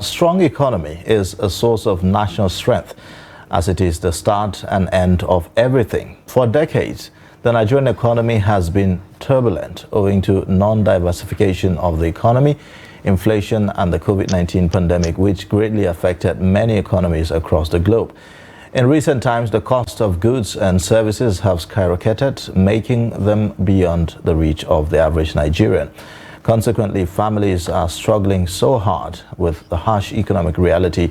Strong economy is a source of national strength, as it is the start and end of everything. For decades, the Nigerian economy has been turbulent owing to non-diversification of the economy, inflation, and the COVID-19 pandemic, which greatly affected many economies across the globe. In recent times, the cost of goods and services have skyrocketed, making them beyond the reach of the average Nigerian. Consequently, families are struggling so hard with the harsh economic reality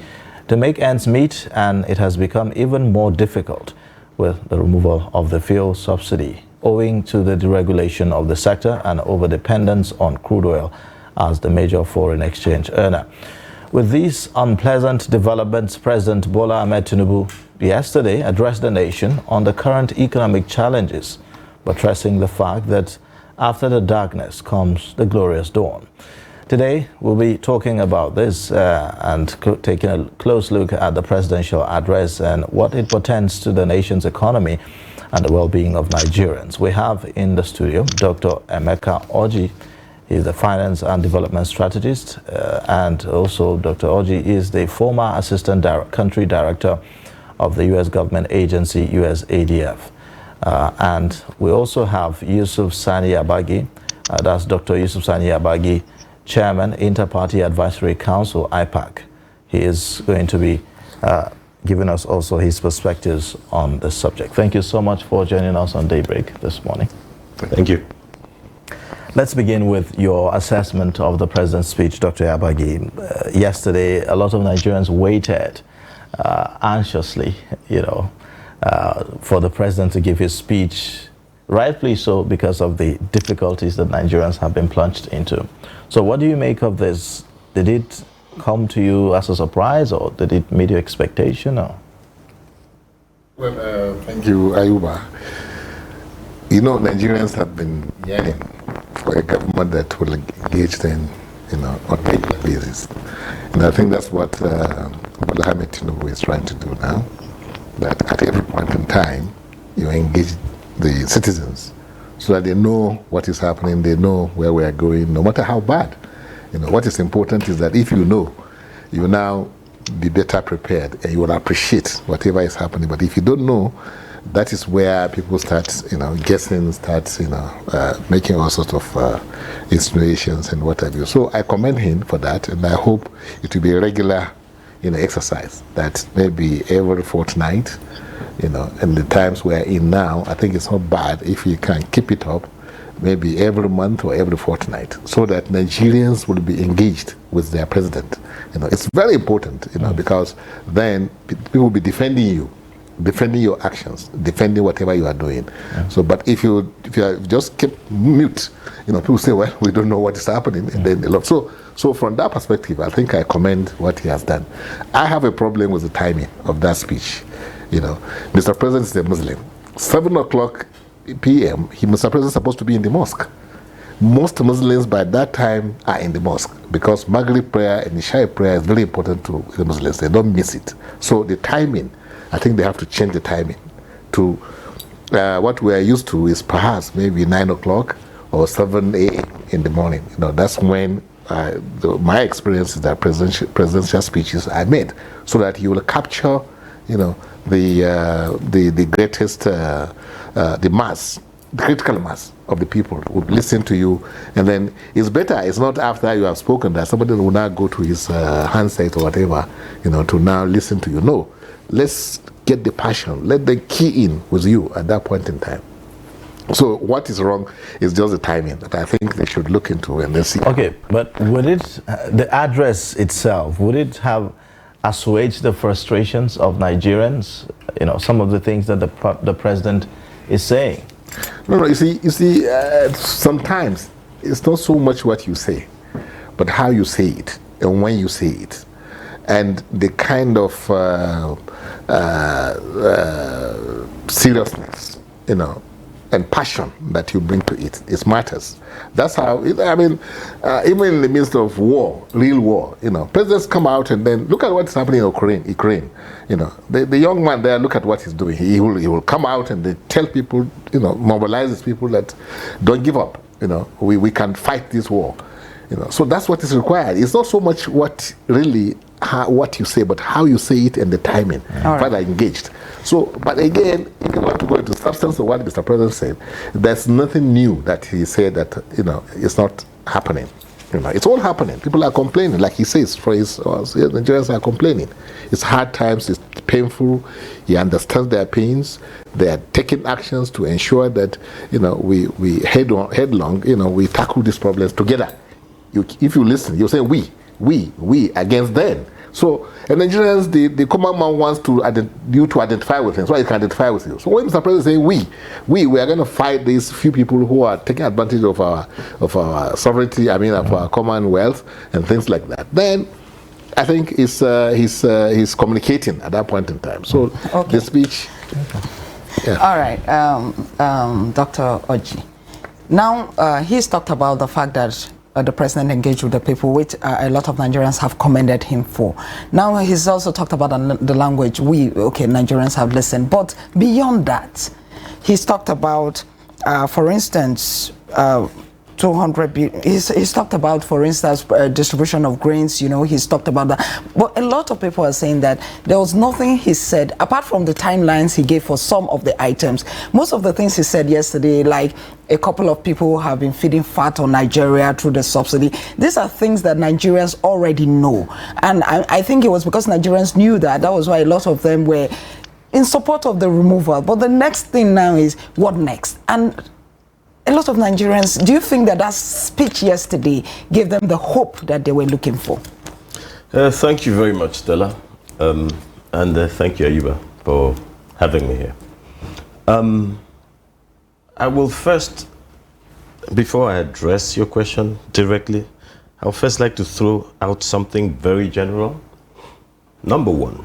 to make ends meet, and it has become even more difficult with the removal of the fuel subsidy, owing to the deregulation of the sector and overdependence on crude oil as the major foreign exchange earner. With these unpleasant developments, President Bola Ahmed Tinubu yesterday addressed the nation on the current economic challenges, buttressing the fact that after the darkness comes the glorious dawn. Today, we'll be talking about this and taking a close look at the presidential address and what it portends to the nation's economy and the well-being of Nigerians. We have in the studio Dr. Emeka Orji. He's the finance and development strategist, and also Dr. Orji is the former assistant country director of the U.S. government agency USADF. And we also have Yusuf Sani Abagi, that's Dr. Yusuf Sani Abagi, Chairman, Inter-Party Advisory Council, IPAC. He is going to be giving us also his perspectives on this subject. Thank you so much for joining us on Daybreak this morning. Thank you. Let's begin with your assessment of the president's speech, Dr. Abagi. Yesterday, a lot of Nigerians waited anxiously, for the president to give his speech, rightfully so, because of the difficulties that Nigerians have been plunged into. So what do you make of this? Did it come to you as a surprise, or did it meet your expectation? Or? Well, thank you, Ayuba. Nigerians have been yearning for a government that will engage them, on a regular basis. And I think that's what Bola Ahmed Tinubu is trying to do now. That at every point in time, you engage the citizens so that they know what is happening, they know where we are going, no matter how bad. What is important is that if you know, you will now be better prepared and you will appreciate whatever is happening. But if you don't know, that is where people start, guessing, making all sorts of insinuations and what have you. So I commend him for that, and I hope it will be a regular exercise that maybe every fortnight, and the times we're in now, I think it's not bad if you can keep it up, maybe every month or every fortnight, so that Nigerians will be engaged with their president. It's very important, because then people will be defending you, defending your actions, defending whatever you are doing. Yeah. So, but if you just keep mute, people say, well, we don't know what is happening, and then a lot. So from that perspective, I think I commend what he has done. I have a problem with the timing of that speech. Mr. President is a Muslim. 7 o'clock p.m., Mr. President is supposed to be in the mosque. Most Muslims by that time are in the mosque because Maghrib prayer and Isha prayer is very important to the Muslims. They don't miss it. So the timing, I think they have to change the timing to what we are used to is perhaps maybe 9 o'clock or 7 a.m. in the morning. That's when my experience is that presidential speeches are made, so that you will capture, the greatest, the mass, the critical mass of the people would listen to you, and then it's better. It's not after you have spoken that somebody will now go to his handset or whatever, to now listen to you. No, let's get the passion. Let them key in with you at that point in time. So what is wrong is just the timing that I think they should look into and then see. Okay, but would it, the address itself, would it have assuaged the frustrations of Nigerians? Some of the things that the president is saying. No. You see, sometimes it's not so much what you say, but how you say it and when you say it, and the kind of seriousness, and passion that you bring to it. It matters. That's how, even in the midst of war, real war, presidents come out and then look at what's happening in Ukraine. The young man there, look at what he's doing. He will come out and they tell people, mobilizes people that don't give up. We can fight this war. So that's what is required. It's not so much what you say, but how you say it and the timing. Right. Engaged. So, but again, if you want to go into substance of what Mr. President said, there's nothing new that he said that it's not happening. It's all happening. People are complaining, like he says. Nigerians are complaining. It's hard times. It's painful. He understands their pains. They are taking actions to ensure that we headlong. We tackle these problems together. If you listen, you say we against them. So, and Nigerians, the common man wants you to identify with him, so he can identify with you. So when Mr. President say we are going to fight these few people who are taking advantage of our sovereignty, of our commonwealth and things like that, then I think he's communicating at that point in time. So the speech. Yeah. All right, Dr. Oji. Now he's talked about the fact that the president engaged with the people, which a lot of Nigerians have commended him for. Now he's also talked about the language. Nigerians have listened. But beyond that, he's talked about, for instance, 200 billion. He's talked about, for instance, distribution of grains. He's talked about that. But a lot of people are saying that there was nothing he said apart from the timelines he gave for some of the items. Most of the things he said yesterday, like a couple of people have been feeding fat on Nigeria through the subsidy. These are things that Nigerians already know, and I think it was because Nigerians knew that. That was why a lot of them were in support of the removal. But the next thing now is what next? And a lot of Nigerians, do you think that speech yesterday gave them the hope that they were looking for? Thank you very much, Stella. And thank you, Ayuba, for having me here. I will first, before I address your question directly, I would first like to throw out something very general. Number one,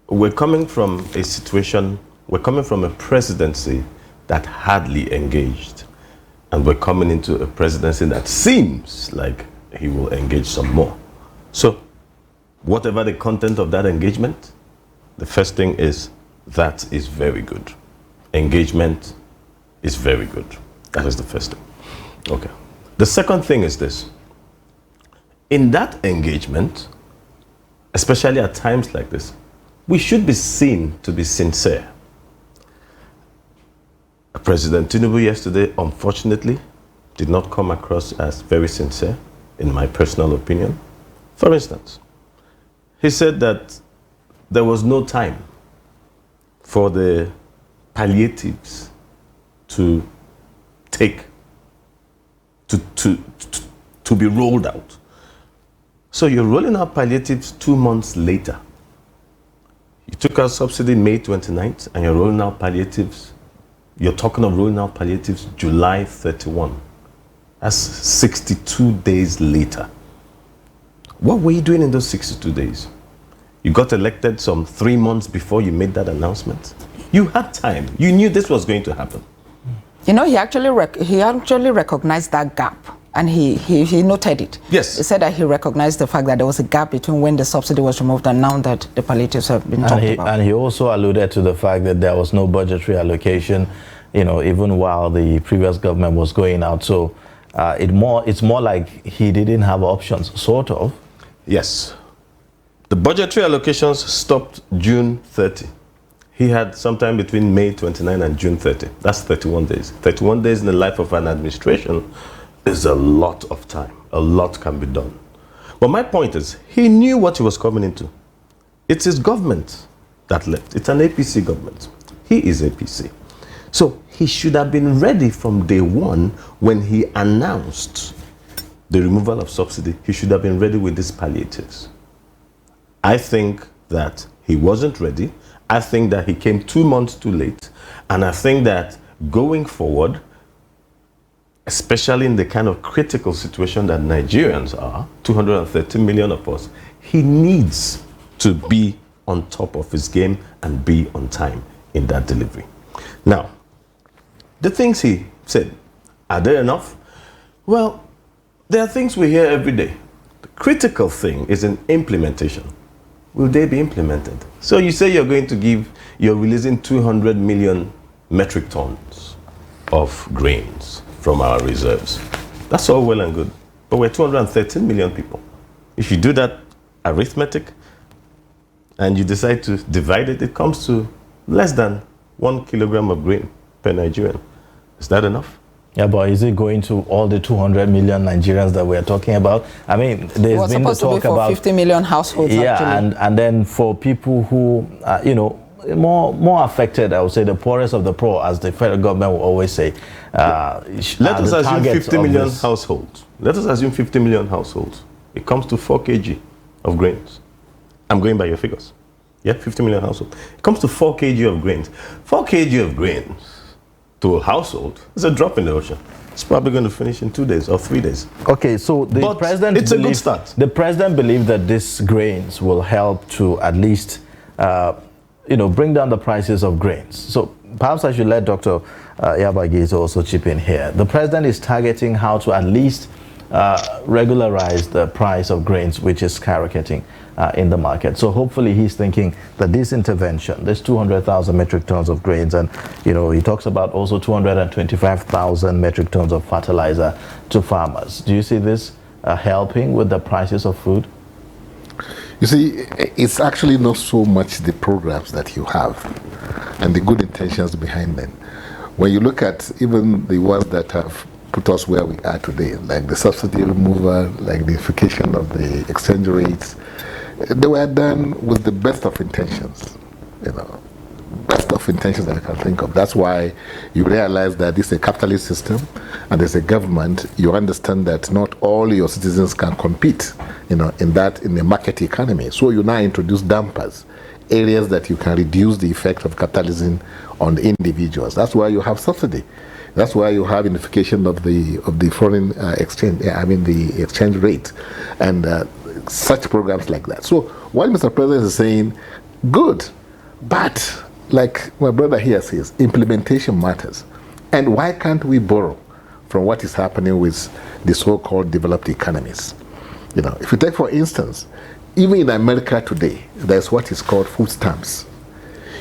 we're coming from a presidency that hardly engaged, and we're coming into a presidency that seems like he will engage some more. So whatever the content of that engagement, the first thing is that is very good. Engagement is very good. That is the first thing. Okay. The second thing is this. In that engagement, especially at times like this, we should be seen to be sincere. President Tinubu yesterday, unfortunately, did not come across as very sincere, in my personal opinion. For instance, he said that there was no time for the palliatives to be rolled out. So you're rolling out palliatives 2 months later. You took out subsidy May 29th, and you're rolling out palliatives. You're talking of rolling out palliatives July 31. That's 62 days later. What were you doing in those 62 days? You got elected some 3 months before you made that announcement. You had time. You knew this was going to happen. He actually recognized that gap, and he noted it. Yes. He said that he recognized the fact that there was a gap between when the subsidy was removed and now that the palliatives have been talked about. And he also alluded to the fact that there was no budgetary allocation, even while the previous government was going out. So it's more like he didn't have options, sort of. Yes. The budgetary allocations stopped June 30. He had sometime between May 29 and June 30. That's 31 days. 31 days in the life of an administration is a lot of time. A lot can be done. But my point is, he knew what he was coming into. It's his government that left. It's an APC government. He is APC. So he should have been ready from day one when he announced the removal of subsidy. He should have been ready with these palliatives. I think that he wasn't ready. I think that he came 2 months too late. And I think that going forward, especially in the kind of critical situation that Nigerians are, 230 million of us, he needs to be on top of his game and be on time in that delivery. Now, the things he said, are they enough? Well, there are things we hear every day. The critical thing is in implementation. Will they be implemented? So you say you're releasing 200 million metric tons of grains from our reserves. That's all well and good. but we're 213 million people. If you do that arithmetic and you decide to divide it, it comes to less than 1 kilogram of grain per Nigerian. Is that enough? Yeah, but is it going to all the 200 million Nigerians that we're talking about? I mean, there's been the talk about 50 million households. Yeah, actually. and then for people who, more affected, I would say the poorest of the poor, as the federal government will always say. Let us assume 50 million households. Let us assume 50 million households. It comes to 4 kg of grains. I'm going by your figures. Yeah, 50 million households. It comes to 4 kg of grains. 4 kg of grains to a household is a drop in the ocean. It's probably going to finish in 2 days or 3 days. Okay, so the president it's a good start. The president believed that these grains will help to at least, bring down the prices of grains. So perhaps I should let Dr. Yabagi also chip in here. The president is targeting how to at least regularize the price of grains, which is skyrocketing in the market. So hopefully he's thinking that this intervention, this 200,000 metric tons of grains, and he talks about also 225,000 metric tons of fertilizer to farmers. Do you see this helping with the prices of food? You see, it's actually not so much the programs that you have and the good intentions behind them. When you look at even the ones that have put us where we are today, like the subsidy removal, like the unification of the exchange rates, they were done with the best of intentions, best of intentions that I can think of. That's why you realize that this is a capitalist system and there's a government. You understand that not all your citizens can compete, in the market economy. So you now introduce dampers, areas that you can reduce the effect of capitalism on the individuals. That's why you have subsidy. That's why you have unification of the foreign exchange, the exchange rate, and such programs like that. So what Mr. President is saying, good, but like my brother here says, implementation matters. And why can't we borrow from what is happening with the so-called developed economies? If you take, for instance, even in America today, there's what is called food stamps.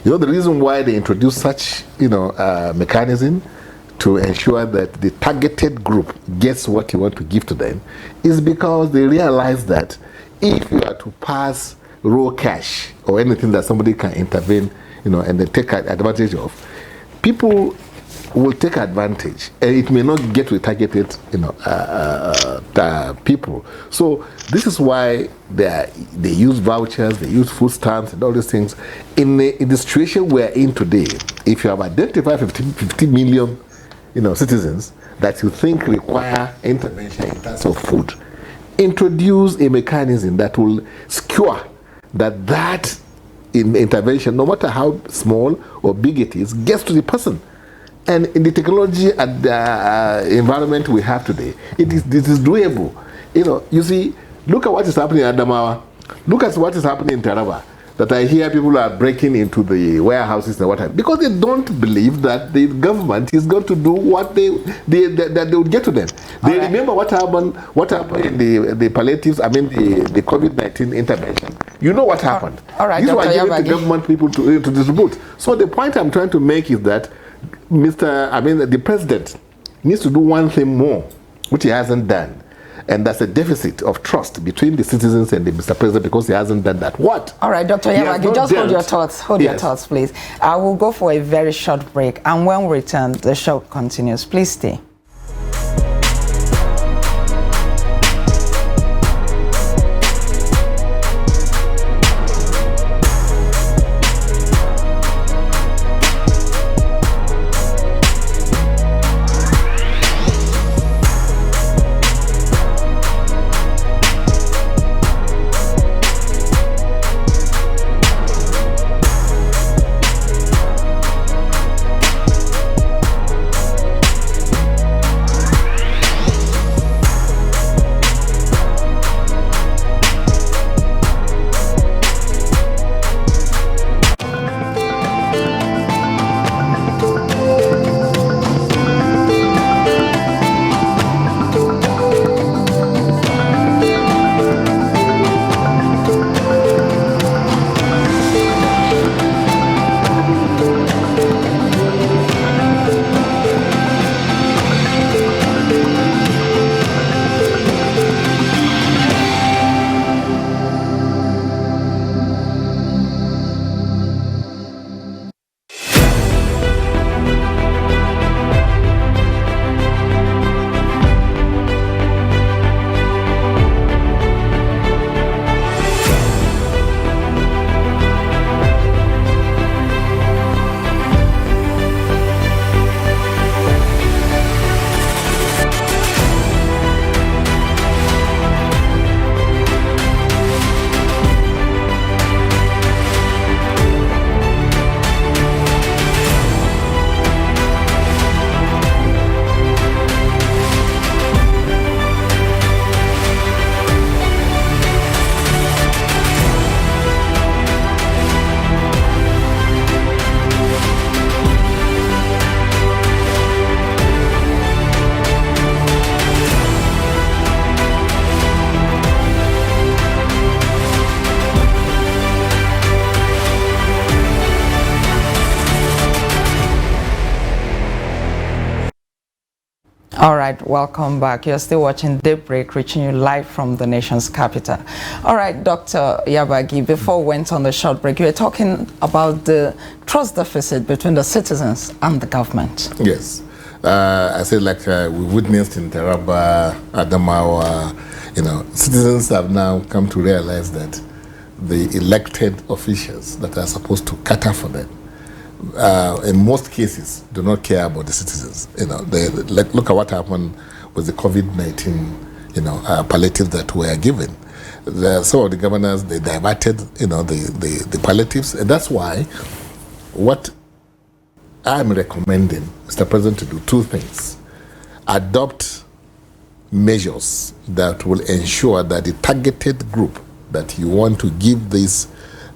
The reason why they introduce such, mechanism to ensure that the targeted group gets what you want to give to them is because they realize that if you are to pass raw cash or anything that somebody can intervene, and they take advantage of, people will take advantage, and it may not get to the targeted, people. So this is why they use vouchers, they use food stamps, and all these things. In the situation we're in today, if you have identified 50 million, citizens that you think require intervention in terms of food, introduce a mechanism that will secure that intervention, no matter how small or big it is, gets to the person. And in the technology and the environment we have today, this is doable. You see, look at what is happening in Adamawa. Look at what is happening in Taraba. That I hear people are breaking into the warehouses and whatever, because they don't believe that the government is going to do what that they would get to them. They remember what happened in the palliatives, the COVID-19 intervention. You know what happened. All right, These were given to Yabagi. government people to distribute. So the point I'm trying to make is that the president needs to do one thing more, which he hasn't done. And that's a deficit of trust between the citizens and the Mr. President, because he hasn't done that. What? All right, Dr. Yabagi, just hold your thoughts. Hold your thoughts, please. I will go for a very short break, and when we return, the show continues. Please stay. All right, welcome back. You're still watching Daybreak, reaching you live from the nation's capital. All right, Dr. Yabagi, before we went on the short break, you were talking about the trust deficit between the citizens and the government. Yes. I said, like we witnessed in Taraba, Adamawa, citizens have now come to realize that the elected officials that are supposed to cater for them, in most cases, do not care about the citizens. Look at what happened with the COVID-19, palliatives that were given. Some of the governors, they diverted, the palliatives, and that's why what I'm recommending, Mr. President, to do two things. Adopt measures that will ensure that the targeted group that you want to give these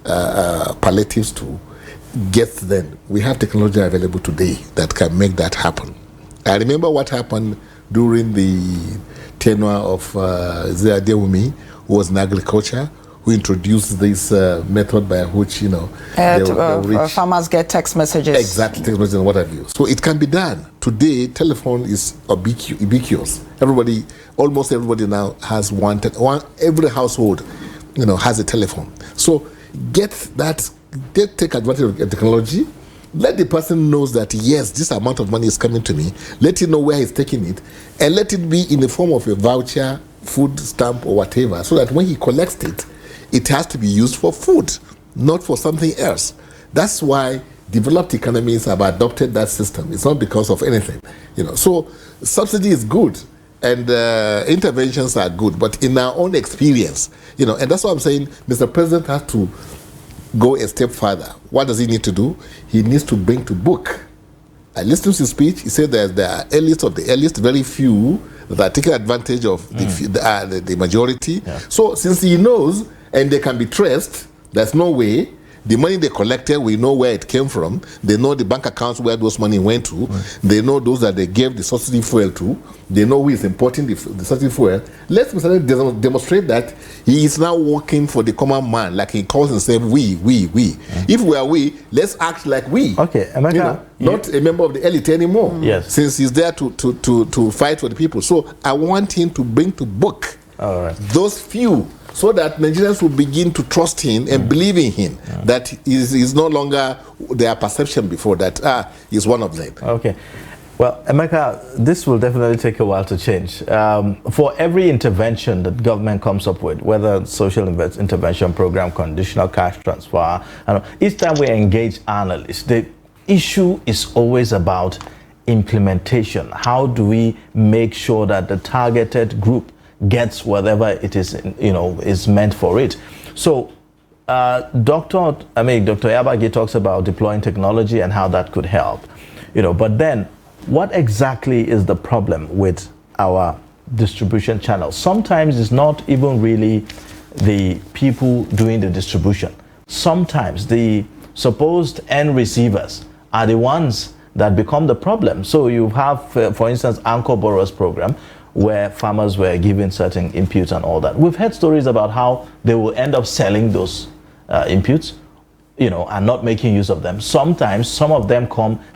palliatives to gets them. We have technology available today that can make that happen. I remember what happened during the tenure of Adewumi, who was in agriculture, who introduced this method by which, farmers get text messages. Exactly, text messages and what have you. So it can be done. Today, telephone is ubiquitous. Almost everybody now has one. Every household, has a telephone. So take advantage of technology. Let the person knows that, yes, this amount of money is coming to me. Let him know where he's taking it. And let it be in the form of a voucher, food stamp, or whatever, so that when he collects it, it has to be used for food, not for something else. That's why developed economies have adopted that system. It's not because of anything. So subsidy is good and interventions are good, but in our own experience, and that's why I'm saying Mr. President has to go a step further. What does he need to do? He needs to bring to book. I listened to his speech. He said that there are earliest of the earliest, very few that are taking advantage of the majority. Yeah. So since he knows and they can be traced, there's no way. The money they collected, we know where it came from. They know the bank accounts where those money went to. Right. They know those that they gave the subsidy fuel to. They know who is importing the subsidy fuel. Let's demonstrate that he is now working for the common man, like he calls himself we. Mm-hmm. If we are we, let's act like we. Okay, Emeka, not a member of the elite anymore. Yes. Since he's there to fight for the people. So I want him to bring to book those few, so that Nigerians will begin to trust him and believe in him, that is no longer their perception before that he's one of them. Okay. Well, Emeka, this will definitely take a while to change. For every intervention that government comes up with, whether social intervention program, conditional cash transfer, each time we engage analysts, the issue is always about implementation. How do we make sure that the targeted group gets whatever it is, is meant for it? So, Dr. Yabagi talks about deploying technology and how that could help, but then what exactly is the problem with our distribution channels? Sometimes it's not even really the people doing the distribution. Sometimes the supposed end receivers are the ones that become the problem. So you have, for instance, Anchor Borrowers Program, where farmers were given certain inputs and all that. We've heard stories about how they will end up selling those inputs, and not making use of them. Sometimes some of them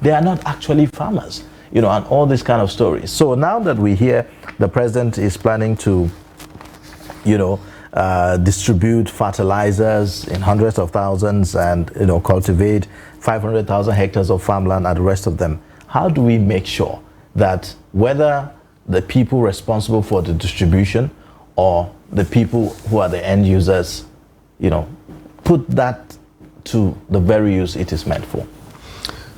they are not actually farmers, and all these kind of stories. So now that we hear the president is planning to, distribute fertilizers in hundreds of thousands and, cultivate 500,000 hectares of farmland and the rest of them, how do we make sure that whether the people responsible for the distribution or the people who are the end users, put that to the very use it is meant for?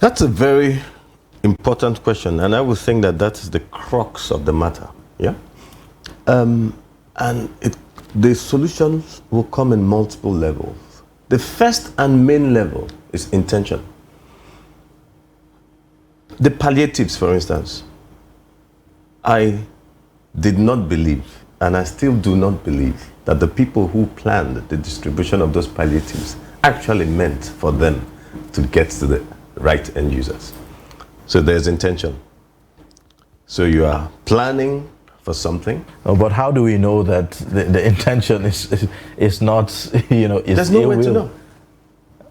That's a very important question, and I would think that is the crux of the matter. Yeah, and the solutions will come in multiple levels. The first and main level is intention. The palliatives, for instance, I did not believe, and I still do not believe, that the people who planned the distribution of those palliatives actually meant for them to get to the right end users. So there's intention. So you are planning for something. Oh, but how do we know that the intention is not, There's no way to know.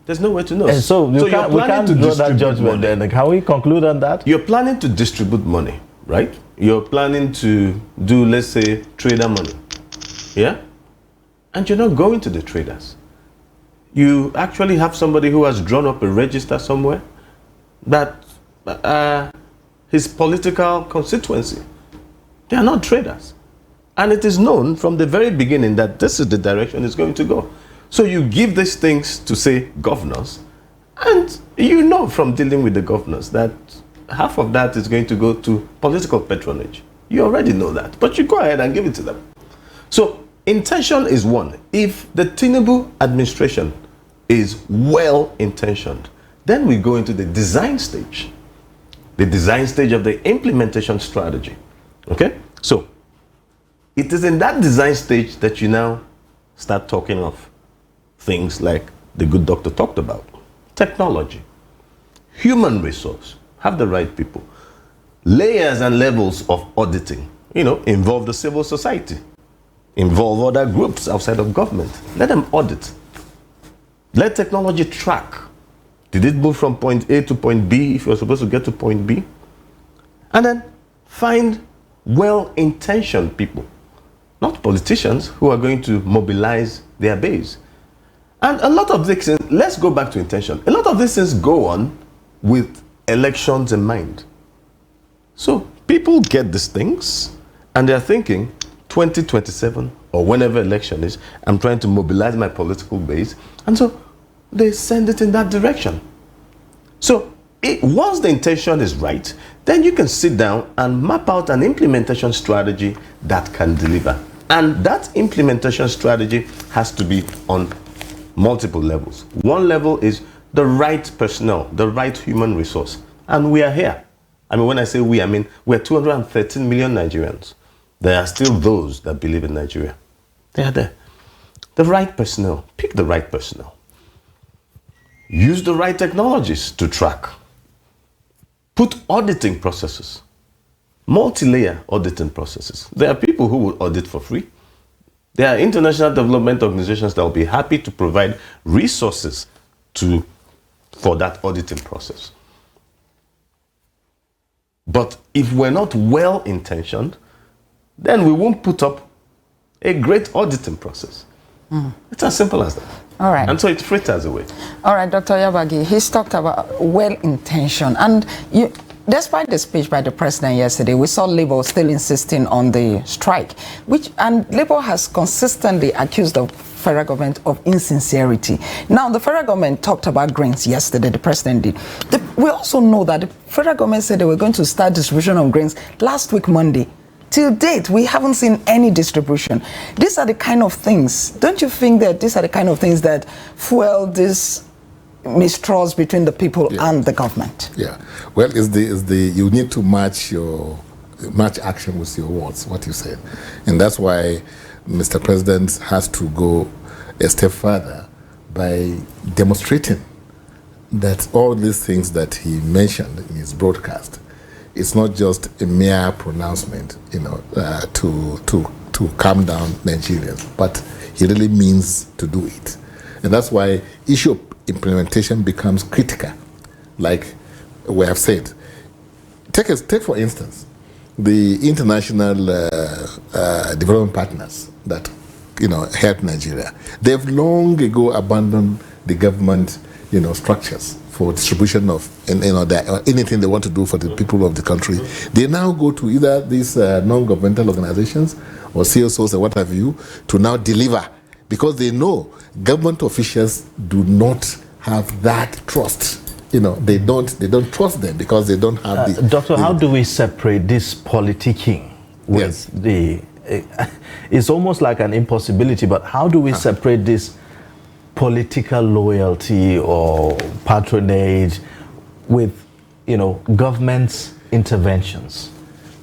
There's no way to know. And so we can't draw that judgment then. Can we conclude on that? You're planning to distribute money, right? you're planning to do, let's say, trader money, yeah? And you're not going to the traders. You actually have somebody who has drawn up a register somewhere that his political constituency, they are not traders. And it is known from the very beginning that this is the direction it's going to go. So you give these things to, say, governors, and you know from dealing with the governors that half of that is going to go to political patronage. You already know that, but you go ahead and give it to them. So intention is one. If the Tinubu administration is well-intentioned, then we go into the design stage. The design stage of the implementation strategy. Okay? So it is in that design stage that you now start talking of things like the good doctor talked about. Technology, human resource, have the right people, layers and levels of auditing, involve the civil society, involve other groups outside of government. Let them audit. Let technology track. Did it move from point A to point B if you're supposed to get to point B? And then find well-intentioned people, not politicians who are going to mobilize their base. And a lot of these things, let's go back to intention. A lot of these things go on with elections in mind. So people get these things and they're thinking 2027 or whenever election is, I'm trying to mobilize my political base. And so they send it in that direction. So once the intention is right, then you can sit down and map out an implementation strategy that can deliver. And that implementation strategy has to be on multiple levels. One level is the right personnel, the right human resource. And we are here. I mean, when I say we, I mean we're 213 million Nigerians. There are still those that believe in Nigeria. They are there. The right personnel. Pick the right personnel. Use the right technologies to track. Put auditing processes. Multi-layer auditing processes. There are people who will audit for free. There are international development organizations that will be happy to provide resources for that auditing process. But if we're not well-intentioned, then we won't put up a great auditing process. It's as simple as that. All right. And so it fritters away. All right, Dr. Yabagi, he's talked about well-intentioned. And despite the speech by the president yesterday, we saw Labour still insisting on the strike, and Labour has consistently accused the federal government of insincerity. Now, the federal government talked about grains yesterday, the president did. We also know that the federal government said they were going to start distribution of grains last week, Monday. Till date, we haven't seen any distribution. These are the kind of things, don't you think that these are the kind of things that fuel this mistrust between the people and the government? Yeah. Well, you need to match action with your words, what you said. And that's why Mr. President has to go a step further by demonstrating that all these things that he mentioned in his broadcast, it's not just a mere pronouncement, to calm down Nigerians, but he really means to do it. And that's why issue of implementation becomes critical. Like we have said, take for instance, the international development partners that help Nigeria. They've long ago abandoned the government structures for distribution of anything they want to do for the people of the country. They now go to either these non-governmental organizations or CSOs or what have you to now deliver, because they know government officials do not have that trust. They don't trust them because they don't have the... Doctor, how do we separate this politicking with it's almost like an impossibility, but how do we separate this political loyalty or patronage with, government's interventions?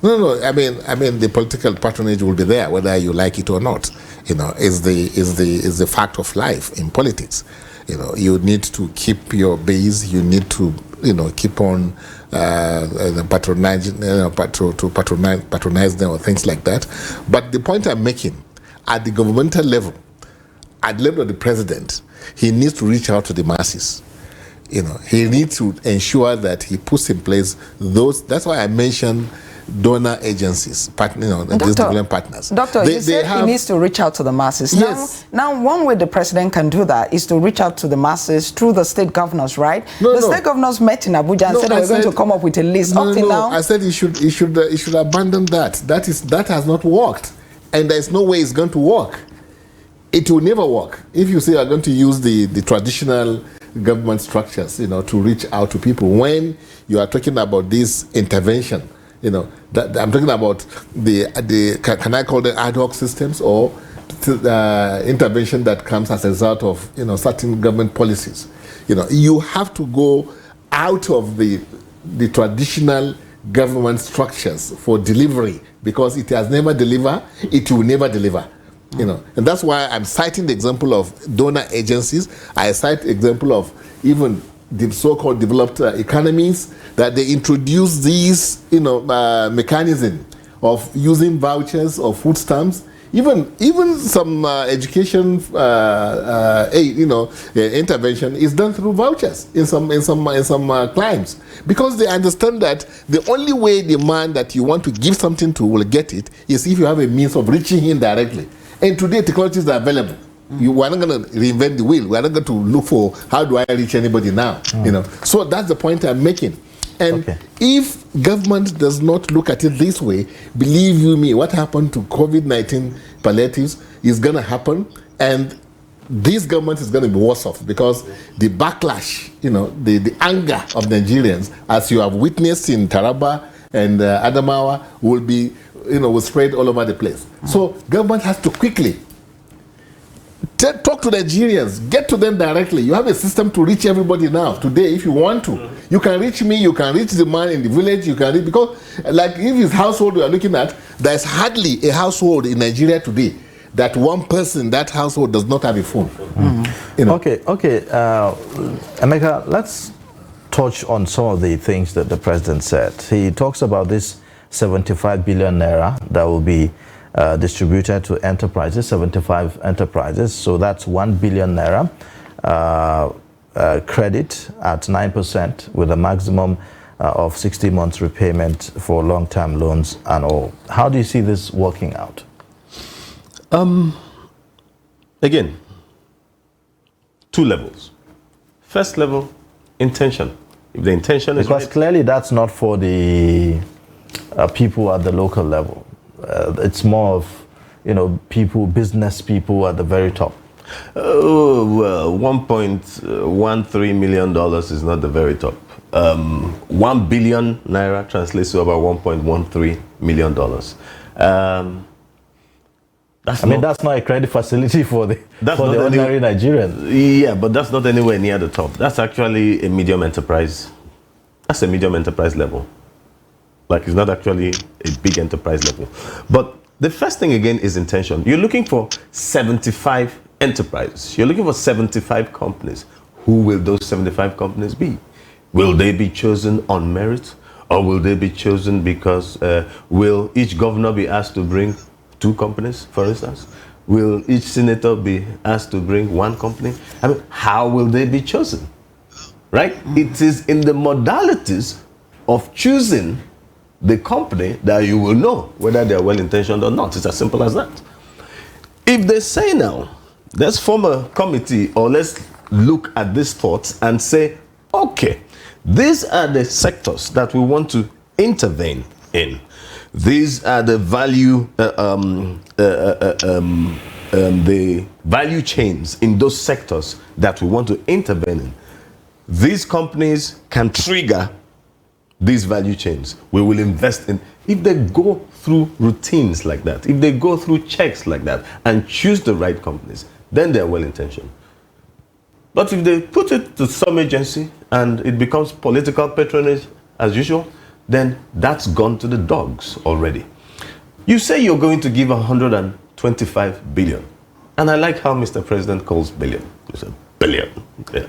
No. I mean, the political patronage will be there whether you like it or not. Is the fact of life in politics. You need to keep your base. You need to, keep on patronizing, patronize them or things like that. But the point I'm making, at the governmental level, at the level of the president, he needs to reach out to the masses. He needs to ensure that he puts in place those. That's why I mentioned donor agencies, these development partners. Doctor, you said he needs to reach out to the masses. Yes. Now, one way the president can do that is to reach out to the masses through the state governors, right? The state governors met in Abuja and said we're going to come up with a list. Now, I said he should abandon that. That has not worked, and there's no way it's going to work. It will never work if you say you're going to use the traditional government structures, to reach out to people. When you are talking about this intervention, that I'm talking about can I call them ad hoc systems, or intervention that comes as a result of certain government policies. You have to go out of the traditional government structures for delivery, because it has never delivered, it will never deliver. And that's why I'm citing the example of donor agencies. I cite example of even the so-called developed economies, that they introduce these, mechanism of using vouchers or food stamps. Even some education aid, intervention is done through vouchers in some climes, because they understand that the only way the man that you want to give something to will get it is if you have a means of reaching him directly. And today, technologies are available. You are not going to reinvent the wheel. We are not going to look for how do I reach anybody now. So that's the point I'm making. And if government does not look at it this way, believe you me, what happened to COVID-19 palliatives is going to happen, and this government is going to be worse off, because the backlash, the anger of Nigerians, as you have witnessed in Taraba and Adamawa, will spread all over the place. So government has to quickly talk to Nigerians, get to them directly. You have a system to reach everybody now. Today, if you want to, you can reach me, you can reach the man in the village, you can reach, because like if his household we are looking at, there's hardly a household in Nigeria today that one person in that household does not have a phone. Okay, Emeka, let's touch on some of the things that the president said. He talks about this 75 billion naira that will be distributed to enterprises, 75 enterprises. So that's 1 billion naira credit at 9% with a maximum of 60 months repayment for long-term loans and all. How do you see this working out? Again, two levels. First level, intention. If the intention is because clearly that's not for the people at the local level. It's more of, business people at the very top. Oh, well, $1.13 million is not the very top. 1 billion naira translates to about $1.13 million. That's not a credit facility for the ordinary Nigerian. Yeah, but that's not anywhere near the top. That's actually a medium enterprise. That's a medium enterprise level. Like, it's not actually a big enterprise level. But the first thing, again, is intention. You're looking for 75 enterprises. You're looking for 75 companies. Who will those 75 companies be? Will they be chosen on merit? Or will they be chosen because will each governor be asked to bring 2 companies, for instance? Will each senator be asked to bring 1 company? How will they be chosen? Right? It is in the modalities of choosing the company that you will know whether they're well-intentioned or not. It's as simple as that. If they say now, let's form a committee, or let's look at these thoughts and say, okay, these are the sectors that we want to intervene in. These are the value chains in those sectors that we want to intervene in. These companies can trigger these value chains. We will invest in. If they go through routines like that, if they go through checks like that and choose the right companies, then they're well-intentioned. But if they put it to some agency and it becomes political patronage as usual, then that's gone to the dogs already. You say you're going to give 125 billion. And I like how Mr. President calls billion. He said billion. Yeah.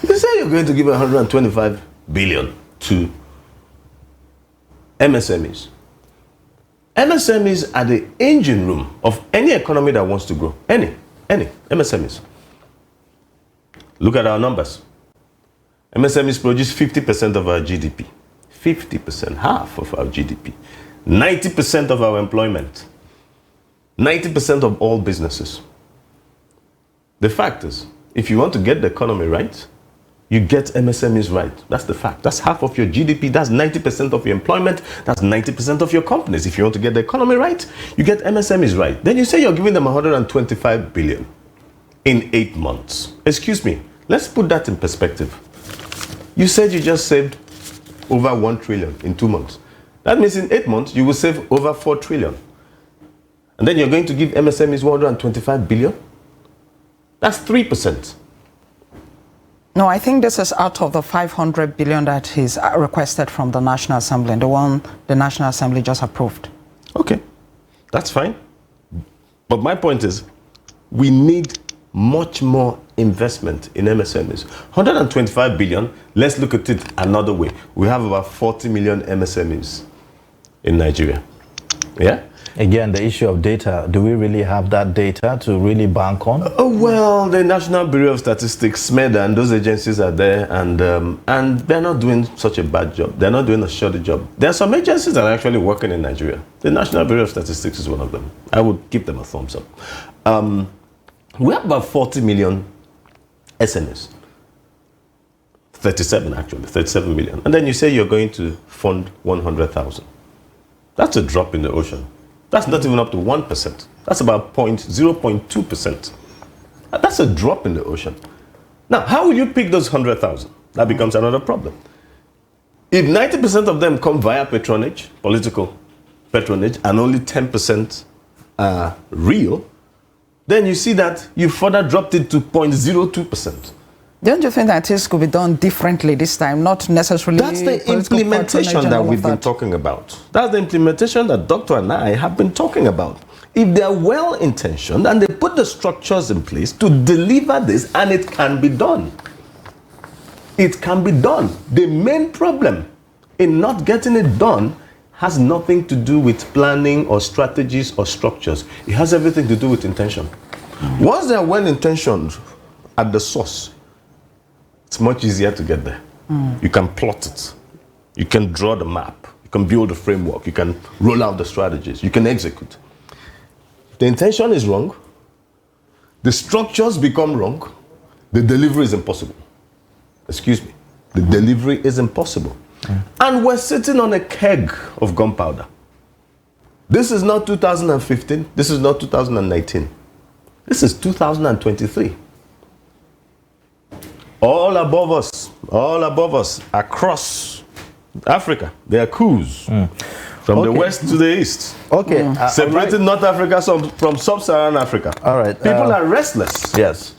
You say you're going to give 125 billion to MSMEs. MSMEs are the engine room of any economy that wants to grow. Any MSMEs. Look at our numbers. MSMEs produce 50% of our GDP. 50%, half of our GDP. 90% of our employment, 90% of all businesses. The fact is, if you want to get the economy right, you get MSMEs right. That's the fact. That's half of your GDP. That's 90% of your employment. That's 90% of your companies. If you want to get the economy right, you get MSMEs right. Then you say you're giving them 125 billion in 8 months. Excuse me. Let's put that in perspective. You said you just saved over 1 trillion in 2 months. That means in 8 months, you will save over 4 trillion. And then you're going to give MSMEs 125 billion? That's 3%. No, I think this is out of the 500 billion that he's requested from the National Assembly, and the one the National Assembly just approved. Okay, that's fine. But my point is, we need much more investment in MSMEs. 125 billion, let's look at it another way. We have about 40 million MSMEs in Nigeria. Yeah? Again, the issue of data, do we really have that data to really bank on? Oh, well, the National Bureau of Statistics, SMEDA, and those agencies are there, and they're not doing such a bad job. They're not doing a shoddy job. There are some agencies that are actually working in Nigeria. The National Bureau of Statistics is one of them. I would give them a thumbs up. We have about 40 million SMEs. 37 actually, 37 million. And then you say you're going to fund 100,000. That's a drop in the ocean. That's not even up to 1%. That's about 0.2%. That's a drop in the ocean. Now, how will you pick those 100,000? That becomes another problem. If 90% of them come via patronage, political patronage, and only 10% are real, then you see that you further dropped it to 0.02%. Don't you think that this could be done differently this time, not necessarily? That's the implementation that we've been talking about. That's the implementation that Dr. and I have been talking about. If they're well-intentioned and they put the structures in place to deliver this, and it can be done. It can be done. The main problem in not getting it done has nothing to do with planning or strategies or structures. It has everything to do with intention. Once they're well-intentioned at the source, it's much easier to get there. You can plot it. You can draw the map. You can build a framework. You can roll out the strategies. You can execute. If the intention is wrong, the structures become wrong, the delivery is impossible. Excuse me. The delivery is impossible. And we're sitting on a keg of gunpowder. This is not 2015. This is not 2019. This is 2023. All above us, across Africa, there are coups from the west to the east. Okay. Separating North Africa from sub-Saharan Africa. All right. People are restless. Yes.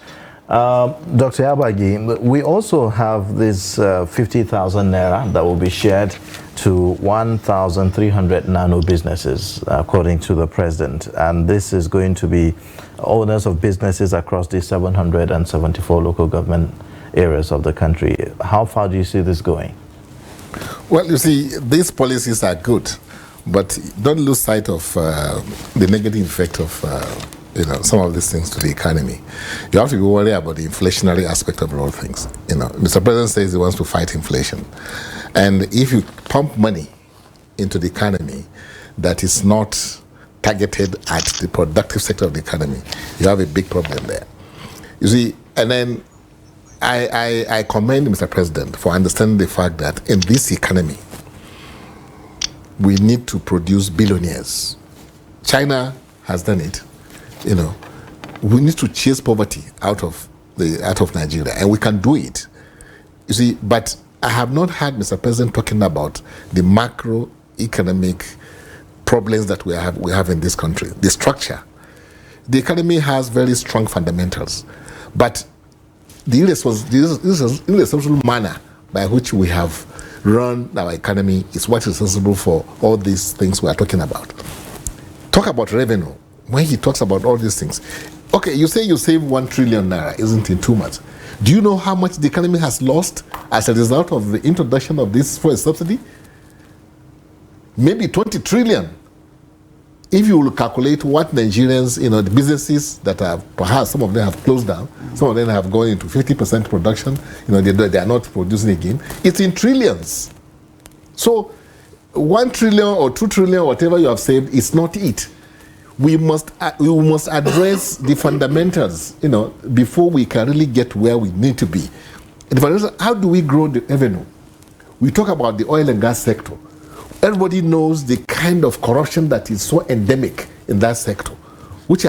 Dr. Yabagi, we also have this 50,000 naira that will be shared to 1,300 nano businesses, according to the president. And this is going to be owners of businesses across the 774 local government areas of the country. How far do you see this going? Well, you see, these policies are good, but don't lose sight of the negative effect of some of these things to the economy. You have to be worried about the inflationary aspect of all things. Mr. President says he wants to fight inflation, and if you pump money into the economy that is not targeted at the productive sector of the economy, you have a big problem there. You see, and then I commend Mr. President for understanding the fact that in this economy, we need to produce billionaires. China has done it. We need to chase poverty out of Nigeria, and we can do it. You see, but I have not heard Mr. President talking about the macroeconomic problems that we have in this country. The structure, the economy has very strong fundamentals, but the irresponsible manner by which we have run our economy is what is responsible for all these things we are talking about. Talk about revenue. When he talks about all these things, okay, you say you save 1 trillion naira, isn't it too much? Do you know how much the economy has lost as a result of the introduction of this fuel subsidy? Maybe 20 trillion. If you will calculate what Nigerians, the businesses that are, perhaps some of them have closed down, some of them have gone into 50% production, they are not producing again, it's in trillions. So 1 trillion or 2 trillion, whatever you have saved, is not it. We must address the fundamentals, before we can really get where we need to be. The fundamentals, how do we grow the revenue? We talk about the oil and gas sector. Everybody knows the kind of corruption that is so endemic in that sector, which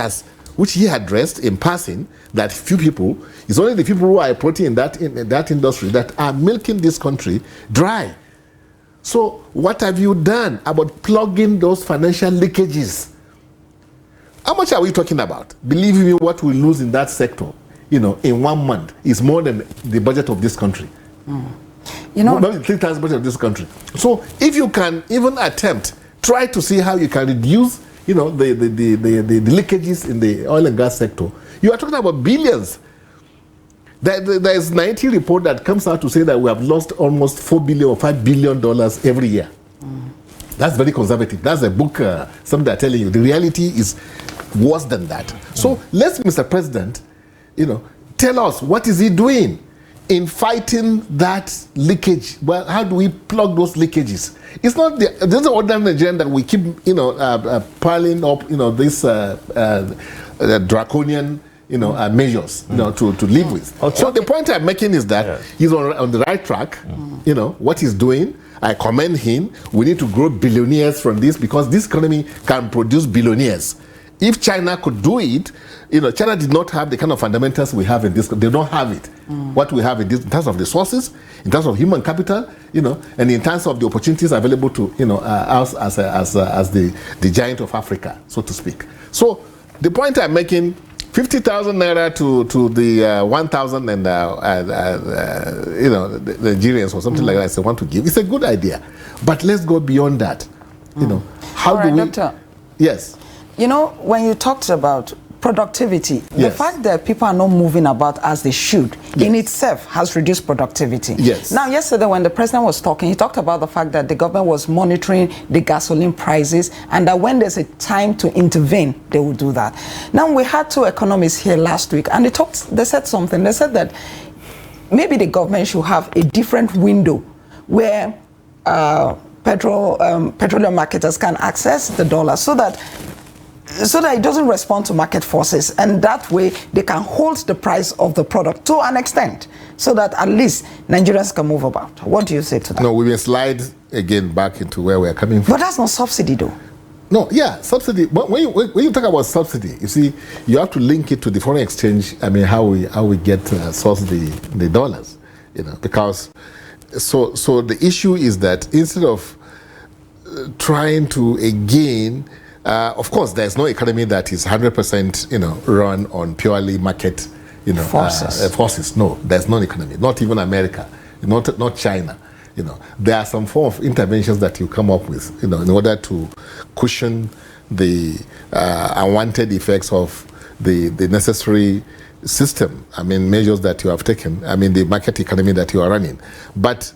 he addressed in passing, that few people, it's only the people who are operating in that industry that are milking this country dry. So what have you done about plugging those financial leakages? How much are we talking about? Believe me, what we lose in that sector, in 1 month is more than the budget of this country. More than 3 times the budget of this country. So if you can even attempt, try to see how you can reduce, the leakages in the oil and gas sector. You are talking about billions. There is 90 report that comes out to say that we have lost almost $4 billion or $5 billion every year. That's very conservative. That's a book, something they're telling you. The reality is worse than that. So let's, Mr. President, tell us, what is he doing in fighting that leakage? Well, how do we plug those leakages? It's not there's an ordinary Nigerian that we keep, piling up, this draconian, measures, to live with. Okay. So the point I'm making is that he's on the right track. What he's doing, I commend him. We need to grow billionaires from this, because this economy can produce billionaires. If China could do it, China did not have the kind of fundamentals we have in this. They don't have it. What we have in terms of resources, in terms of human capital, and in terms of the opportunities available to, us as the giant of Africa, so to speak. So the point I'm making, 50,000 naira to the 1,000 and the Nigerians or something like that, they want to give. It's a good idea, but let's go beyond that. How do we? Doctor, yes. When you talked about productivity, the fact that people are not moving about as they should in itself has reduced productivity. Yes. Now, yesterday when the president was talking, he talked about the fact that the government was monitoring the gasoline prices, and that when there's a time to intervene, they will do that. Now, we had 2 economists here last week, and they said something. They said that maybe the government should have a different window where petroleum marketers can access the dollar, so that it doesn't respond to market forces, and that way they can hold the price of the product to an extent, so that at least Nigerians can move about. What do you say to that? No, we will slide again back into where we are coming from. But that's not subsidy, though. No, subsidy. But when you talk about subsidy, you see, you have to link it to the foreign exchange. I mean, how we get source the dollars, because so the issue is that instead of trying to again. Of course, there's no economy that is 100%, run on purely market, forces. No, there's no economy. Not even America, not China. There are some form of interventions that you come up with, in order to cushion the unwanted effects of the necessary system. I mean, measures that you have taken. I mean, the market economy that you are running. But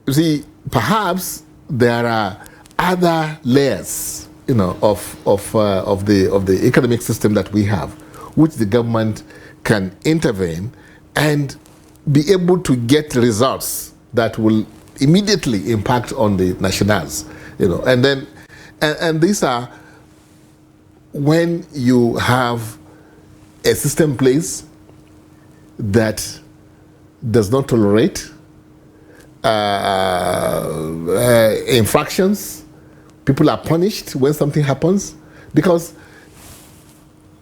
you see, perhaps there are other layers, of the economic system that we have, which the government can intervene and be able to get results that will immediately impact on the nationals, and then, and these are when you have a system in place that does not tolerate infractions. People are punished when something happens, because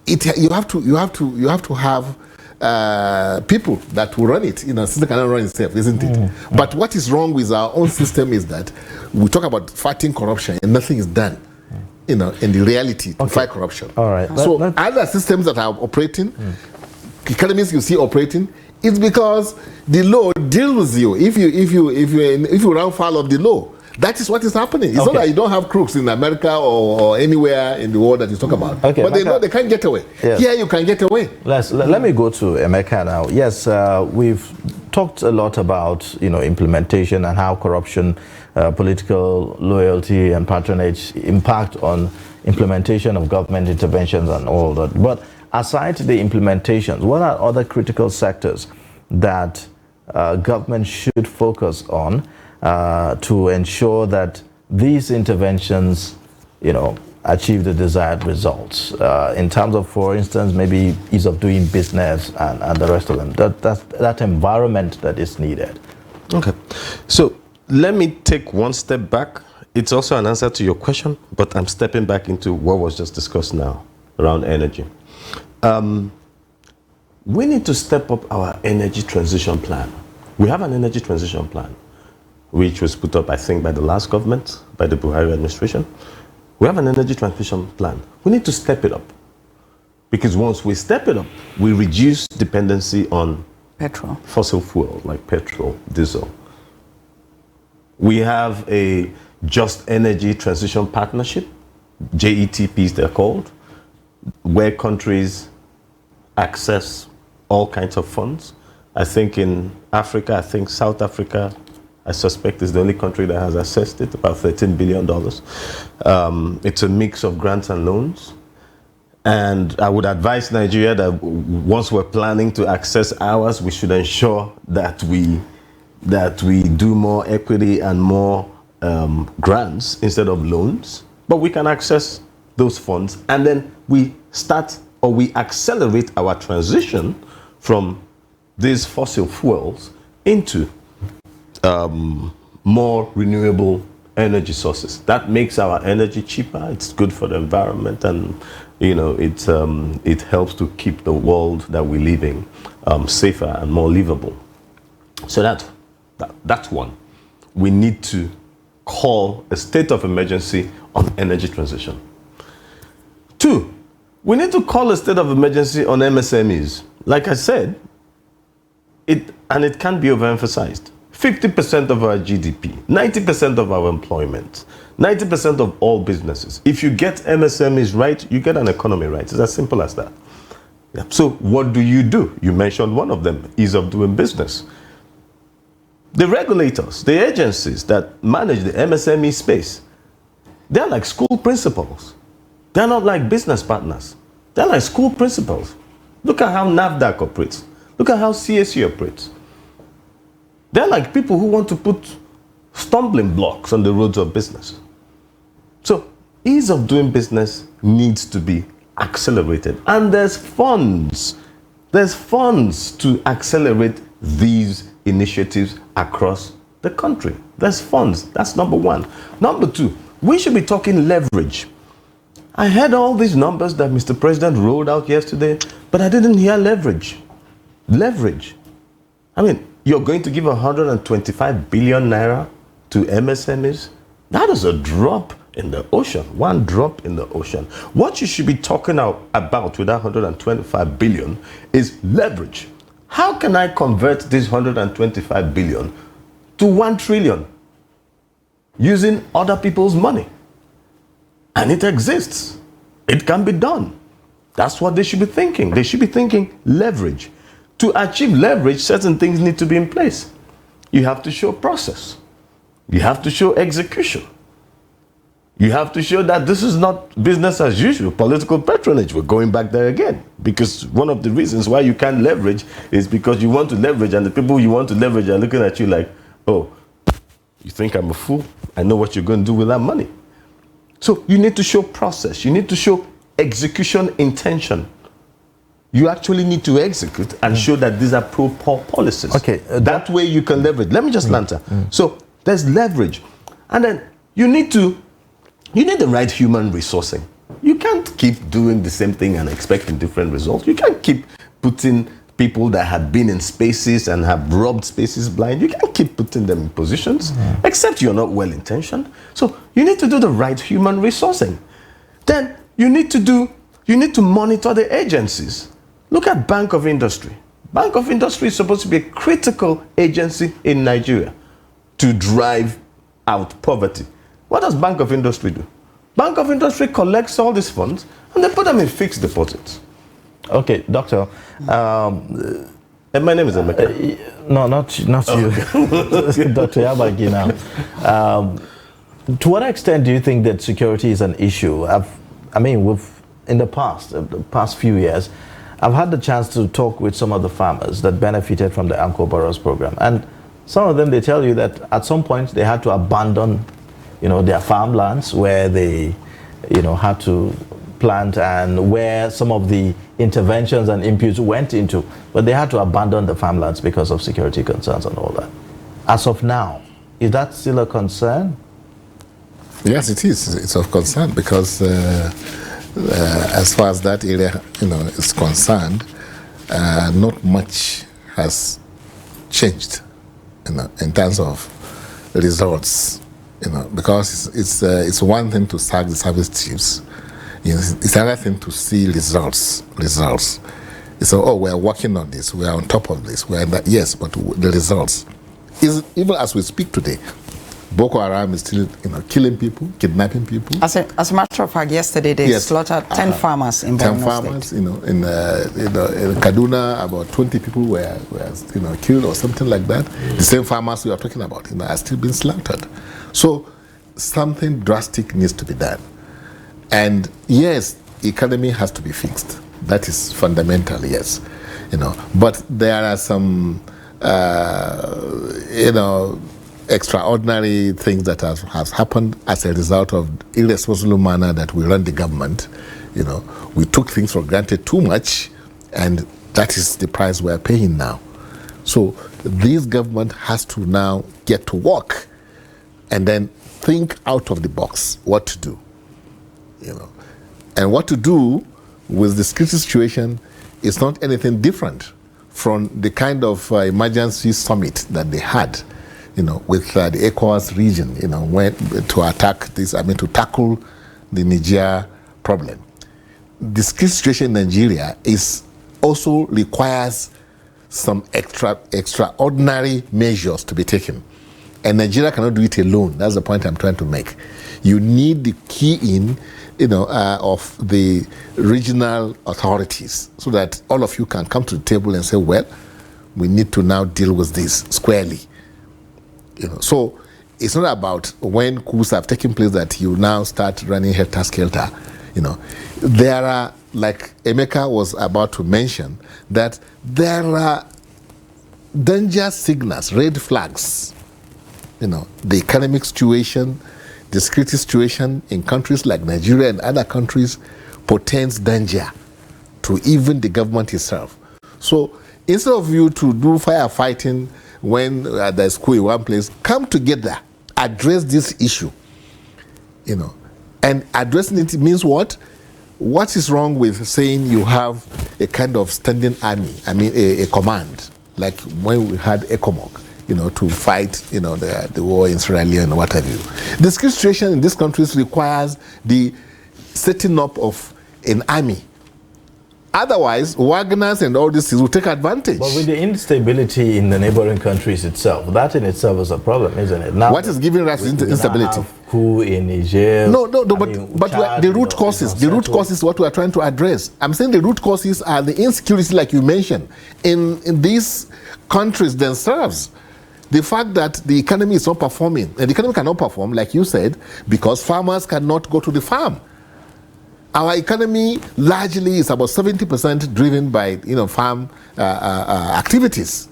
you have to have people that will run it. System cannot run itself, isn't it? But what is wrong with our own system is that we talk about fighting corruption and nothing is done. In the reality to fight corruption. All right. So other systems that are operating, economies you see operating, it's because the law deals with you. If you run foul of the law. That is what is happening. It's not that you don't have crooks in America or anywhere in the world that you talk about. Okay, but they know they can't get away. Yes. Here you can get away. Let me go to Emeka now. Yes, we've talked a lot about implementation and how corruption, political loyalty and patronage impact on implementation of government interventions and all that. But aside the implementations, what are other critical sectors that government should focus on to ensure that these interventions, achieve the desired results in terms of, for instance, maybe ease of doing business and the rest of them, that environment that is needed? Okay, so let me take one step back. It's also an answer to your question, but I'm stepping back into what was just discussed now around energy. We need to step up our energy transition plan. We have an energy transition plan, which was put up, I think, by the last government, by the Buhari administration. We have an energy transition plan. We need to step it up. Because once we step it up, we reduce dependency on petrol, fossil fuel, like petrol, diesel. We have a Just Energy Transition Partnership, JETPs they're called, where countries access all kinds of funds. I think in Africa, South Africa, I suspect is the only country that has accessed it, about $13 billion. It's a mix of grants and loans. And I would advise Nigeria that once we're planning to access ours, we should ensure that we do more equity and more grants instead of loans. But we can access those funds, and then we accelerate our transition from these fossil fuels into more renewable energy sources. That makes our energy cheaper. It's good for the environment, and it helps to keep the world that we live in safer and more livable. So that's one. We need to call a state of emergency on energy transition. Two, we need to call a state of emergency on MSMEs. Like I said, it can't be overemphasized. 50% of our GDP, 90% of our employment, 90% of all businesses. If you get MSMEs right, you get an economy right. It's as simple as that. Yeah. So what do? You mentioned one of them, ease of doing business. The regulators, the agencies that manage the MSME space, they're like school principals. They're not like business partners. They're like school principals. Look at how NAFDAC operates. Look at how CSU operates. They're like people who want to put stumbling blocks on the roads of business. So ease of doing business needs to be accelerated. And there's funds. There's funds to accelerate these initiatives across the country. There's funds. That's number one. Number two, we should be talking leverage. I heard all these numbers that Mr. President rolled out yesterday, but I didn't hear leverage. Leverage. I mean, you're going to give 125 billion naira to MSMEs? That is a drop in the ocean. One drop in the ocean. What you should be talking about with that 125 billion is leverage. How can I convert this 125 billion to 1 trillion using other people's money? And it exists. It can be done. That's what they should be thinking. They should be thinking leverage. To achieve leverage, certain things need to be in place. You have to show process. You have to show execution. You have to show that this is not business as usual, political patronage. We're going back there again. Because one of the reasons why you can't leverage is because you want to leverage, and the people you want to leverage are looking at you like, oh, you think I'm a fool? I know what you're going to do with that money. So you need to show process. You need to show execution intention. You actually need to execute and show that these are pro-poor policies. Okay, that way you can leverage. Let me just answer. So there's leverage. And then you need the right human resourcing. You can't keep doing the same thing and expecting different results. You can't keep putting people that have been in spaces and have rubbed spaces blind. You can't keep putting them in positions, except you're not well-intentioned. So you need to do the right human resourcing. Then you need to monitor the agencies. Look at Bank of Industry. Bank of Industry is supposed to be a critical agency in Nigeria to drive out poverty. What does Bank of Industry do? Bank of Industry collects all these funds and they put them in fixed deposits. Okay, Doctor. And my name is Emeka. No, not you. Dr. Yabagi now. To what extent do you think that security is an issue? In the past few years, I've had the chance to talk with some of the farmers that benefited from the AMCO Borrows program. And some of them, they tell you that at some point they had to abandon, their farmlands where they, had to plant, and where some of the interventions and inputs went into, but they had to abandon the farmlands because of security concerns and all that. As of now, is that still a concern? Yes, it is. It's of concern because as far as that area, is concerned, not much has changed, in terms of results, because it's one thing to sack the service chiefs, it's another thing to see results. So, we're working on this, we're on top of this, we're in that, yes, but the results even as we speak today, Boko Haram is still, killing people, kidnapping people. As a matter of fact, yesterday they slaughtered 10 farmers in Borno 10 farmers, State. in Kaduna, about 20 people were killed or something like that. The same farmers we are talking about, are still being slaughtered. So something drastic needs to be done. And yes, economy has to be fixed. That is fundamental, yes. But there are some, extraordinary things that have happened as a result of irresponsible manner that we run the government. We took things for granted too much, and that is the price we're paying now. So this government has to now get to work and then think out of the box what to do. And what to do with the security situation is not anything different from the kind of emergency summit that they had, with the ECOWAS region, when to attack this, to tackle the Niger problem. The security situation in Nigeria also requires some extraordinary measures to be taken. And Nigeria cannot do it alone. That's the point I'm trying to make. You need the key in, of the regional authorities so that all of you can come to the table and say, well, we need to now deal with this squarely. So it's not about when coups have taken place that you now start running helter-skelter. There are, like Emeka was about to mention, that there are danger signals, red flags. The economic situation, the security situation in countries like Nigeria and other countries portends danger to even the government itself. So instead of you to do firefighting when there's coup in one place, come together, address this issue, and addressing it means what? What is wrong with saying you have a kind of standing army, a command, like when we had ECOMOG, to fight, the war in Sierra Leone and what have you. The security situation in these countries requires the setting up of an army. Otherwise, Wagners and all these things will take advantage. But with the instability in the neighboring countries itself, that in itself is a problem, isn't it? Now, what is giving rise to instability? Coup in Niger. No, but Chad, the root causes. The root causes is what we are trying to address. I'm saying the root causes are the insecurity, like you mentioned, in these countries themselves. The fact that the economy is not performing, and the economy cannot perform, like you said, because farmers cannot go to the farm. Our economy largely is about 70% driven by farm activities.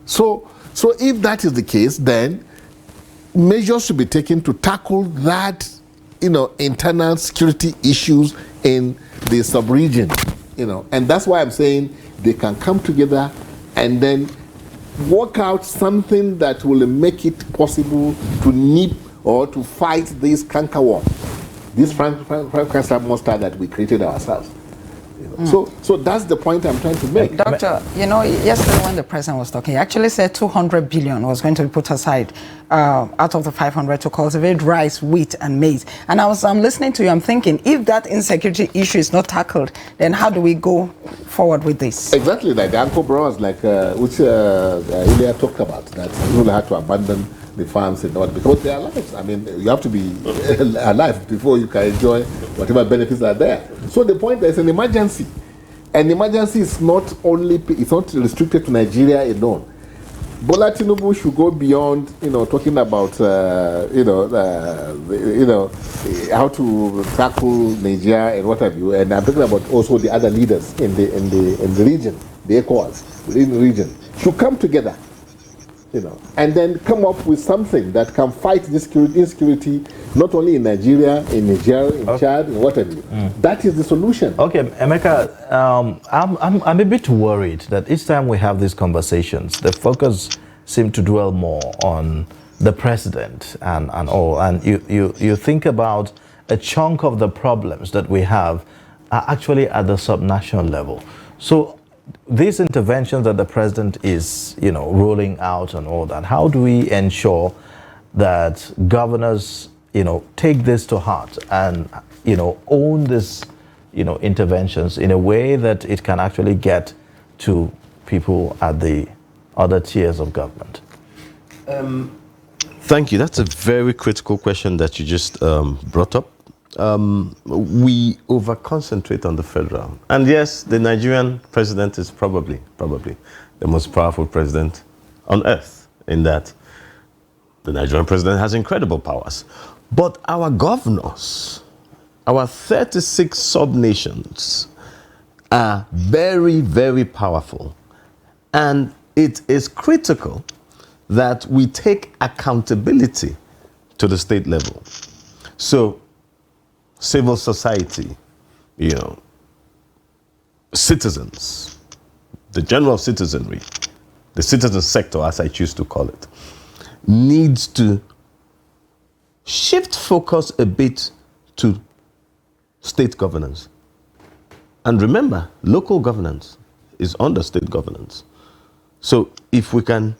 So if that is the case, then measures should be taken to tackle that internal security issues in the sub-region. And that's why I'm saying they can come together and then work out something that will make it possible to nip or to fight this cankerworm, this Frankenstein monster that we created ourselves. So that's the point I'm trying to make. Doctor, yesterday when the president was talking, he actually said 200 billion was going to be put aside out of the 500 to cultivate rice, wheat, and maize. And I'm listening to you, I'm thinking, if that insecurity issue is not tackled, then how do we go forward with this? Exactly, like the Anko Brothers, which Ilya talked about, that people had to abandon the farms and all, because they are lives. You have to be alive before you can enjoy whatever benefits are there. So the point is an emergency. An emergency is not restricted to Nigeria alone. Bola Tinubu should go beyond, talking about, how to tackle Nigeria and what have you. And I'm talking about also the other leaders in the region, the ECOWAS, within the region, should come together and then come up with something that can fight this insecurity, not only in Nigeria, in Niger, in Chad, and what have you. That is the solution. Okay, Emeka, I'm a bit worried that each time we have these conversations, the focus seems to dwell more on the president and all. And you think about a chunk of the problems that we have are actually at the subnational level. So these interventions that the president is, rolling out and all that, how do we ensure that governors, take this to heart and, own this, interventions in a way that it can actually get to people at the other tiers of government? Thank you. That's a very critical question that you just brought up. We over-concentrate on the federal. And yes, the Nigerian president is probably the most powerful president on earth, in that the Nigerian president has incredible powers. But our governors, our 36 sub-nations, are very, very powerful. And it is critical that we take accountability to the state level. So, civil society, citizens, the general citizenry, the citizen sector, as I choose to call it, needs to shift focus a bit to state governance. And remember, local governance is under state governance. So if we can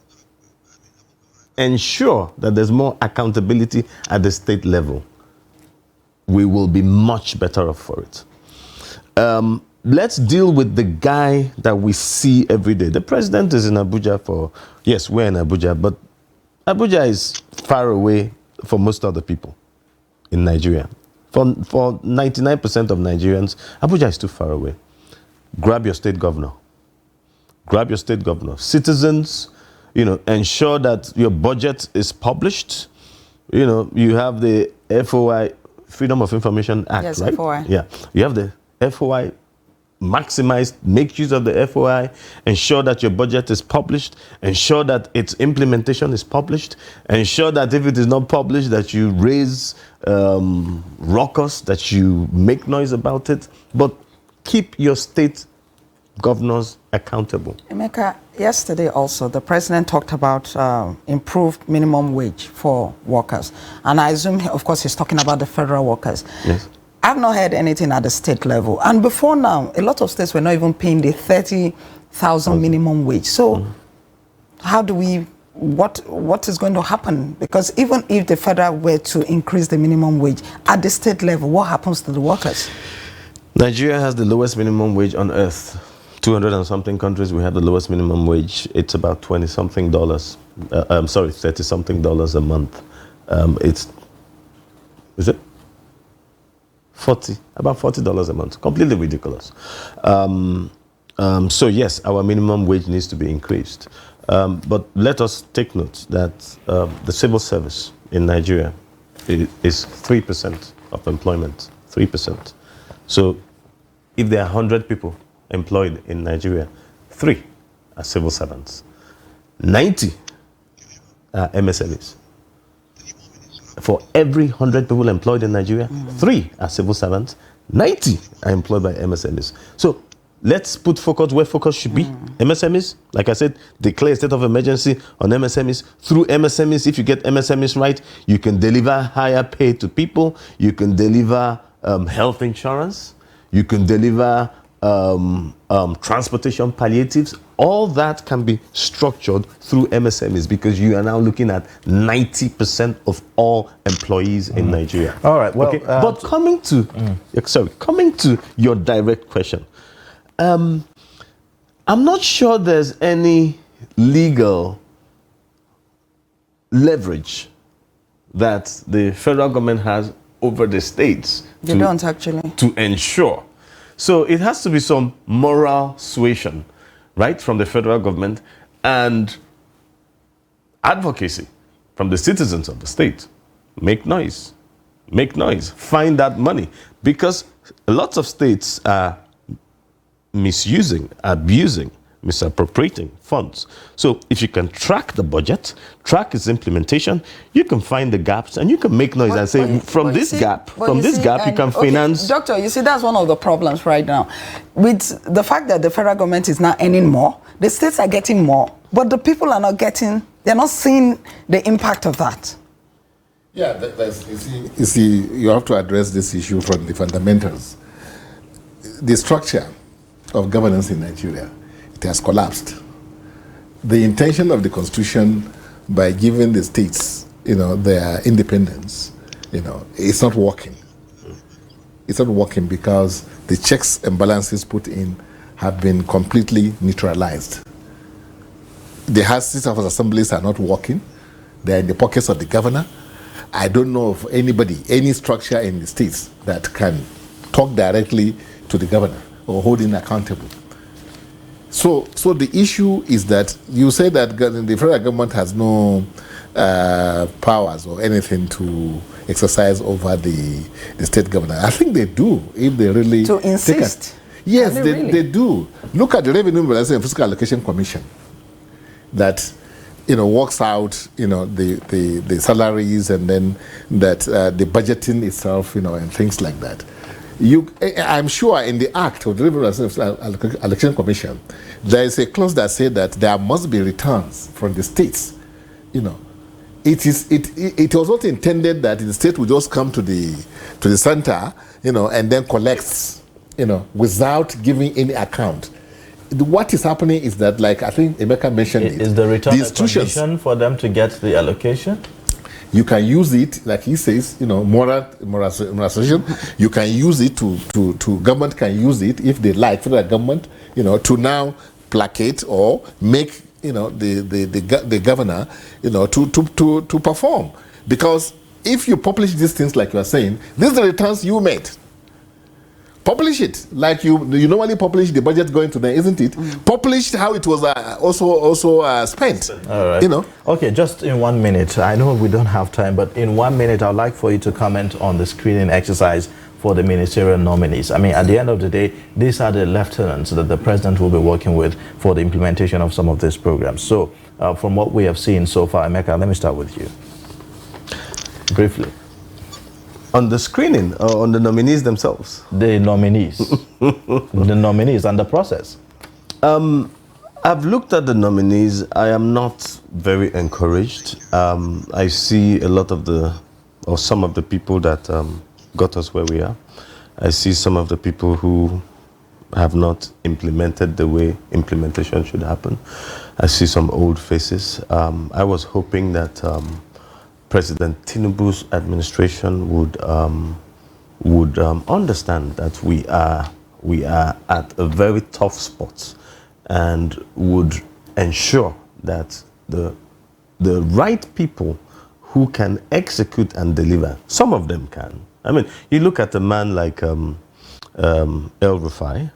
ensure that there's more accountability at the state level, we will be much better off for it. Let's deal with the guy that we see every day. The president is in Abuja yes, we're in Abuja, but Abuja is far away for most of the people in Nigeria. For 99% of Nigerians, Abuja is too far away. Grab your state governor. Grab your state governor. Citizens, ensure that your budget is published. You have the FOI, Freedom of Information Act, yes, right? FOI. Yeah, you have the FOI. Maximize, make use of the FOI, ensure that your budget is published, ensure that its implementation is published, ensure that if it is not published, that you raise ruckus, that you make noise about it, but keep your state governors accountable. Emeka, yesterday also, the president talked about improved minimum wage for workers. And I assume, of course, he's talking about the federal workers. Yes. I've not heard anything at the state level. And before now, a lot of states were not even paying the 30,000 minimum wage. So how do we, what is going to happen? Because even if the federal were to increase the minimum wage at the state level, what happens to the workers? Nigeria has the lowest minimum wage on earth. 200 and something countries, we have the lowest minimum wage. It's about $20-something, $30-something a month. Is it? About $40 a month. Completely ridiculous. So yes, our minimum wage needs to be increased. But let us take note that the civil service in Nigeria is 3% of employment. 3%. So if there are 100 people employed in Nigeria, 3 are civil servants. 90 are MSMEs. For every 100 people employed in Nigeria, 3 are civil servants, 90 are employed by MSMEs. So let's put focus where focus should be. MSMEs, like I said, declare a state of emergency on MSMEs. Through MSMEs, if you get MSMEs right, you can deliver higher pay to people, you can deliver health insurance, you can deliver transportation palliatives. All that can be structured through MSMEs because you are now looking at 90% of all employees in Nigeria. All right. Well, okay. But coming to your direct question, I'm not sure there's any legal leverage that the federal government has over the states. They don't actually. To ensure. So it has to be some moral suasion, right, from the federal government and advocacy from the citizens of the state. Make noise. Make noise. Find that money. Because lots of states are misusing, abusing misappropriating funds. So if you can track the budget, track its implementation, you can find the gaps and you can make noise and say, from this gap, you can finance. Doctor, you see, that's one of the problems right now. With the fact that the federal government is now earning more, the states are getting more, but the people are not getting, they're not seeing the impact of that. Yeah, you see, you have to address this issue from the fundamentals. The structure of governance in Nigeria, it has collapsed. The intention of the Constitution by giving the states, their independence, it's not working. It's not working because the checks and balances put in have been completely neutralized. The Houses of Assemblies are not working. They're in the pockets of the governor. I don't know of anybody, any structure in the states that can talk directly to the governor or hold him accountable. So the issue is that you say that the federal government has no powers or anything to exercise over the state governor. I think they do, if they really... To insist? Yes, they do. Look at the Revenue Mobilization and Fiscal Allocation Commission that works out, the salaries and then that the budgeting itself, and things like that. I'm sure in the Act of the Revenue Allocation Commission, there is a clause that says that there must be returns from the states. It was not intended that the state would just come to the center, and then collects, without giving any account. What is happening is that, like I think Emeka mentioned, is the return a condition for them to get the allocation? You can use it, like he says, moral association. You can use it to government can use it if they like, federal government, to now placate or make, the governor, to perform. Because if you publish these things like you are saying, these are the returns you made. Publish it like you normally publish the budget going to them, isn't it? Publish how it was also spent. All right. Okay, just in 1 minute. I know we don't have time, but in 1 minute, I'd like for you to comment on the screening exercise for the ministerial nominees. I mean, at the end of the day, these are the lieutenants that the president will be working with for the implementation of some of these programs. So, from what we have seen so far, Emeka, let me start with you. Briefly. On the screening, or on the nominees themselves? The nominees. The nominees and the process. I've looked at the nominees. I am not very encouraged. I see a lot of some of the people that got us where we are. I see some of the people who have not implemented the way implementation should happen. I see some old faces. I was hoping that President Tinubu's administration would understand that we are at a very tough spot, and would ensure that the right people who can execute and deliver, some of them can. I mean, you look at a man like El Rufai.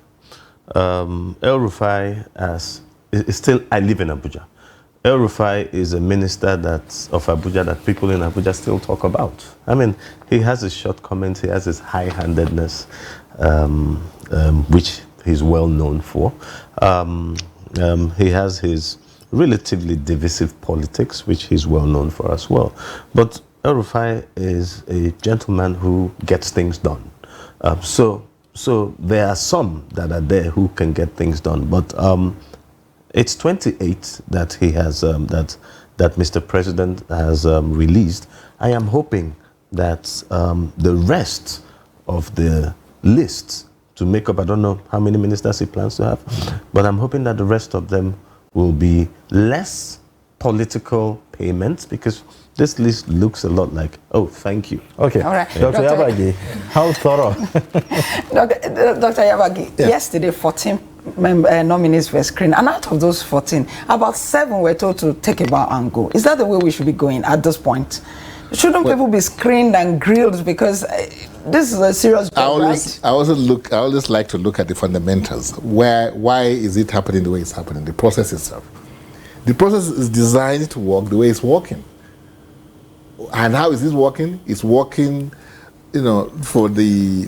El Rufai is still, I live in Abuja. El Rufai is a minister of Abuja that people in Abuja still talk about. I mean, he has his shortcomings, he has his high-handedness, which he's well known for. He has his relatively divisive politics, which he's well known for as well. But El Rufai is a gentleman who gets things done. So there are some that are there who can get things done, but it's 28 that he has that Mr. President has released. I am hoping that the rest of the list to make up, I don't know how many ministers he plans to have, but I'm hoping that the rest of them will be less political payments, because this list looks a lot like, oh, thank you. Okay. All right. Dr. Yabagi, how thorough? Dr. Yabagi, yesterday 14 nominees were screened, and out of those 14, about 7 were told to take a bow and go. Is that the way we should be going at this point? Shouldn't people be screened and grilled, because this is a serious job, right? I always like to look at the fundamentals. Why is it happening the way it's happening? The process itself. The process is designed to work the way it's working. And how is this working? It's working, for the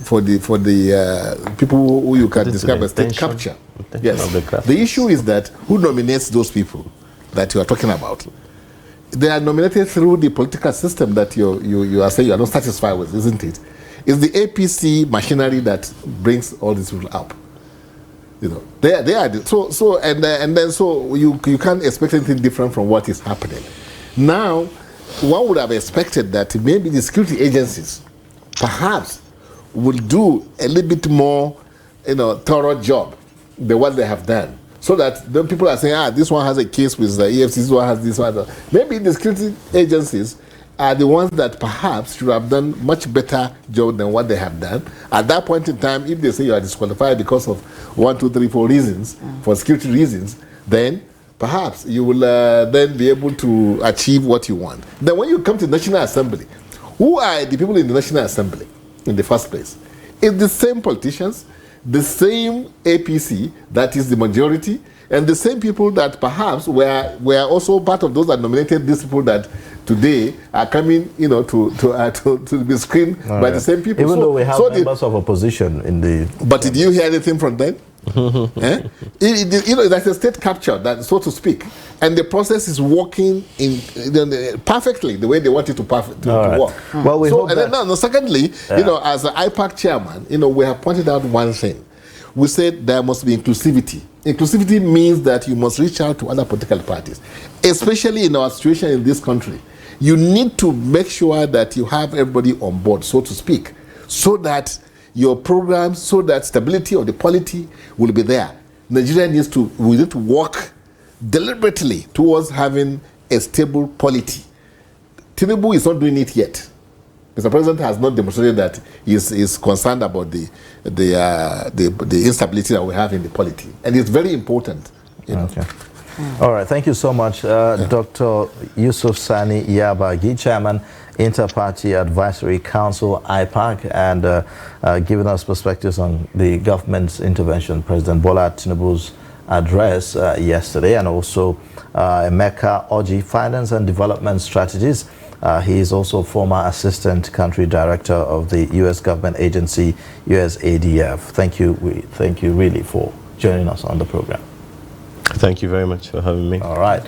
people who you can describe as state capture. Yes. The issue is that who nominates those people that you are talking about? They are nominated through the political system that you are saying you are not satisfied with, isn't it? It's the APC machinery that brings all these people up. You know, they are so you can't expect anything different from what is happening. Now, one would have expected that maybe the security agencies perhaps will do a little bit more, thorough job than what they have done. So that then people are saying, this one has a case with the EFCC, this one has this one. Maybe the security agencies are the ones that perhaps should have done much better job than what they have done. At that point in time, if they say you are disqualified because of 1, 2, 3, 4 reasons, for security reasons, then perhaps you will then be able to achieve what you want. Then when you come to the National Assembly, who are the people in the National Assembly in the first place? It's the same politicians, the same APC that is the majority, and the same people that perhaps were also part of those that nominated these people that today are coming, to be screened by the same people. Even though we have members of opposition in the... But did you hear anything from them? That's a state capture, that, so to speak, and the process is working perfectly the way they want it to work. Well, we hope secondly, as an IPAC chairman, we have pointed out one thing. We said there must be inclusivity. Inclusivity means that you must reach out to other political parties, especially in our situation in this country. You need to make sure that you have everybody on board, so to speak, so that your programs, so that stability of the polity will be there. Nigeria need to work deliberately towards having a stable polity. Tinubu is not doing it yet. Mr. President has not demonstrated that he is concerned about the instability that we have in the polity, and it's very important. Okay. All right. Thank you so much, Dr. Yusuf Sani Yabagi, Chairman, Inter-Party Advisory Council, IPAC, and giving us perspectives on the government's intervention, President Bola Tinubu's address yesterday, and also Emeka Oji, Finance and Development Strategies. He is also former Assistant Country Director of the U.S. government agency, USADF. Thank you really for joining us on the program. Thank you very much for having me. All right.